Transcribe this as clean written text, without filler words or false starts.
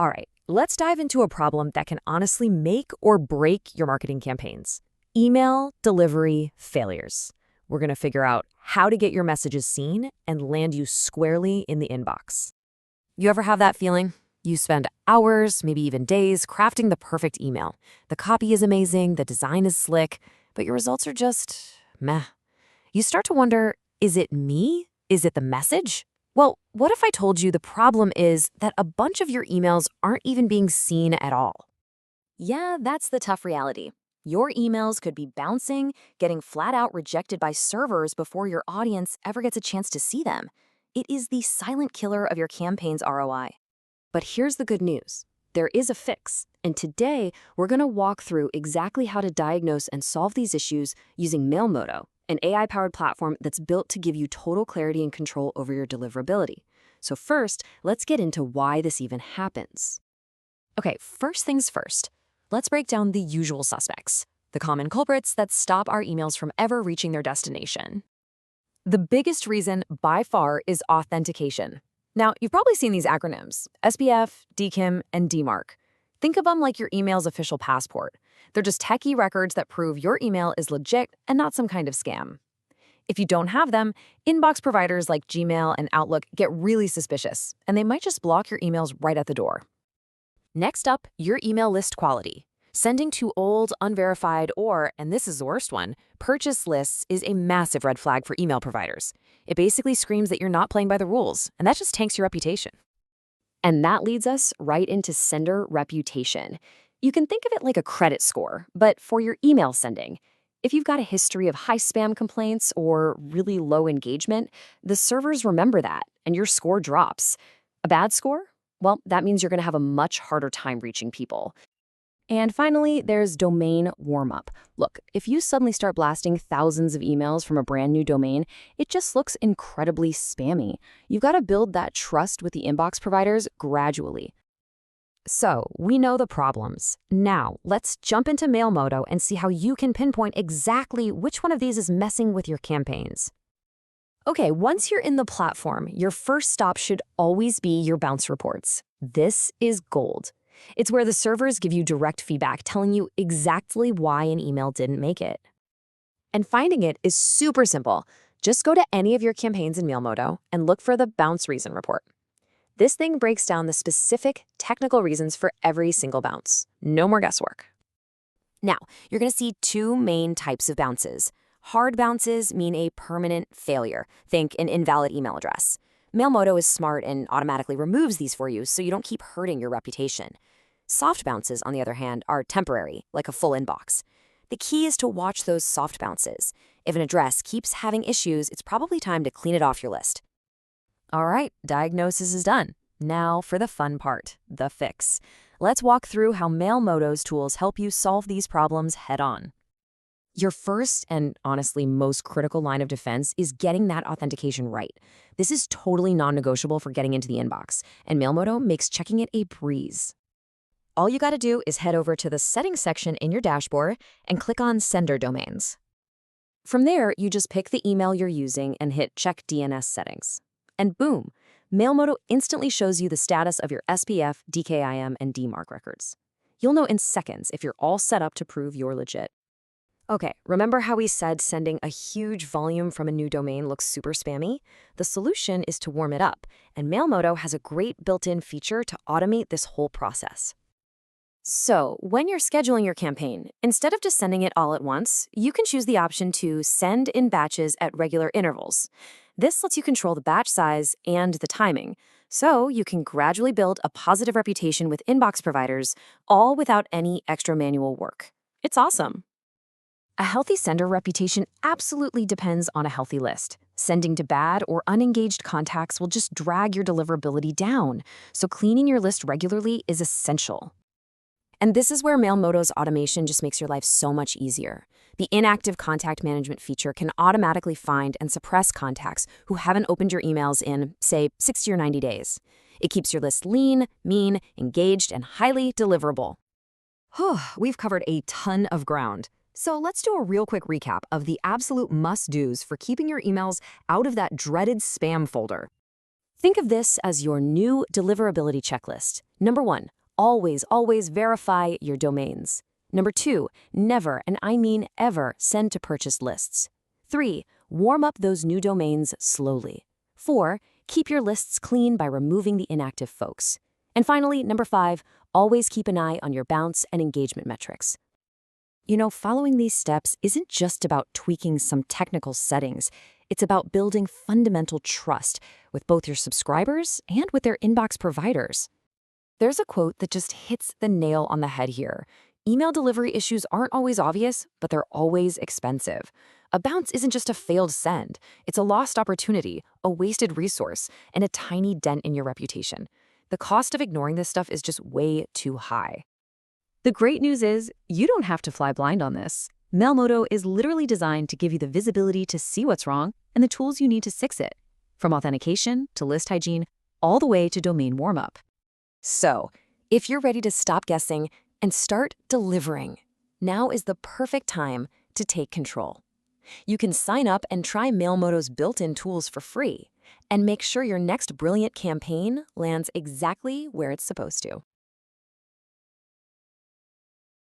All right, let's dive into a problem that can honestly make or break your marketing campaigns. Email delivery failures. We're going to figure out how to get your messages seen and land you squarely in the inbox. You ever have that feeling? You spend hours, maybe even days, crafting the perfect email. The copy is amazing, the design is slick, but your results are just meh. You start to wonder, is it me? Is it the message? Well, what if I told you the problem is that a bunch of your emails aren't even being seen at all? Yeah, that's the tough reality. Your emails could be bouncing, getting flat out rejected by servers before your audience ever gets a chance to see them. It is the silent killer of your campaign's ROI. But here's the good news. There is a fix, and today we're going to walk through exactly how to diagnose and solve these issues using Mailmodo, an AI-powered platform that's built to give you total clarity and control over your deliverability. So first, let's get into why this even happens. Okay, first things first. Let's break down the usual suspects, the common culprits that stop our emails from ever reaching their destination. The biggest reason, by far, is authentication. Now, you've probably seen these acronyms, SPF, DKIM, and DMARC. Think of them like your email's official passport. They're just techie records that prove your email is legit and not some kind of scam. If you don't have them, inbox providers like Gmail and Outlook get really suspicious, and they might just block your emails right at the door. Next up, your email list quality. Sending to old, unverified, or, and this is the worst one, purchase lists is a massive red flag for email providers. It basically screams that you're not playing by the rules, and that just tanks your reputation. And that leads us right into sender reputation. You can think of it like a credit score, but for your email sending. If you've got a history of high spam complaints or really low engagement, the servers remember that, and your score drops. A bad score? Well, that means you're going to have a much harder time reaching people. And finally, there's domain warm-up. Look, if you suddenly start blasting thousands of emails from a brand new domain, it just looks incredibly spammy. You've got to build that trust with the inbox providers gradually. So, we know the problems. Now, let's jump into Mailmodo and see how you can pinpoint exactly which one of these is messing with your campaigns. Okay, once you're in the platform, your first stop should always be your bounce reports. This is gold. It's where the servers give you direct feedback telling you exactly why an email didn't make it. And finding it is super simple. Just go to any of your campaigns in Mailmodo and look for the bounce reason report. This thing breaks down the specific technical reasons for every single bounce. No more guesswork. Now, you're going to see two main types of bounces. Hard bounces mean a permanent failure. Think an invalid email address. Mailmodo is smart and automatically removes these for you so you don't keep hurting your reputation. Soft bounces, on the other hand, are temporary, like a full inbox. The key is to watch those soft bounces. If an address keeps having issues, it's probably time to clean it off your list. All right, diagnosis is done. Now for the fun part, the fix. Let's walk through how Mailmodo's tools help you solve these problems head-on. Your first and honestly most critical line of defense is getting that authentication right. This is totally non-negotiable for getting into the inbox, and Mailmodo makes checking it a breeze. All you got to do is head over to the settings section in your dashboard and click on Sender Domains. From there, you just pick the email you're using and hit Check DNS Settings. And boom, Mailmodo instantly shows you the status of your SPF, DKIM, and DMARC records. You'll know in seconds if you're all set up to prove you're legit. Okay, remember how we said sending a huge volume from a new domain looks super spammy? The solution is to warm it up, and Mailmodo has a great built-in feature to automate this whole process. So, when you're scheduling your campaign, instead of just sending it all at once, you can choose the option to send in batches at regular intervals. This lets you control the batch size and the timing, so you can gradually build a positive reputation with inbox providers, all without any extra manual work. It's awesome. A healthy sender reputation absolutely depends on a healthy list. Sending to bad or unengaged contacts will just drag your deliverability down, so cleaning your list regularly is essential. And this is where Mailmodo's automation just makes your life so much easier. The inactive contact management feature can automatically find and suppress contacts who haven't opened your emails in, say, 60 or 90 days. It keeps your list lean, mean, engaged, and highly deliverable. We've covered a ton of ground. So let's do a real quick recap of the absolute must-dos for keeping your emails out of that dreaded spam folder. Think of this as your new deliverability checklist. Number 1, always verify your domains. Number 2, never, and I mean ever, send to purchased lists. 3, warm up those new domains slowly. 4, keep your lists clean by removing the inactive folks. And finally, number 5, always keep an eye on your bounce and engagement metrics. Following these steps isn't just about tweaking some technical settings. It's about building fundamental trust with both your subscribers and with their inbox providers. There's a quote that just hits the nail on the head here. Email delivery issues aren't always obvious, but they're always expensive. A bounce isn't just a failed send. It's a lost opportunity, a wasted resource, and a tiny dent in your reputation. The cost of ignoring this stuff is just way too high. The great news is, you don't have to fly blind on this. Mailmodo is literally designed to give you the visibility to see what's wrong and the tools you need to fix it. From authentication to list hygiene, all the way to domain warm-up. So, if you're ready to stop guessing and start delivering, now is the perfect time to take control. You can sign up and try Mailmodo's built-in tools for free and make sure your next brilliant campaign lands exactly where it's supposed to.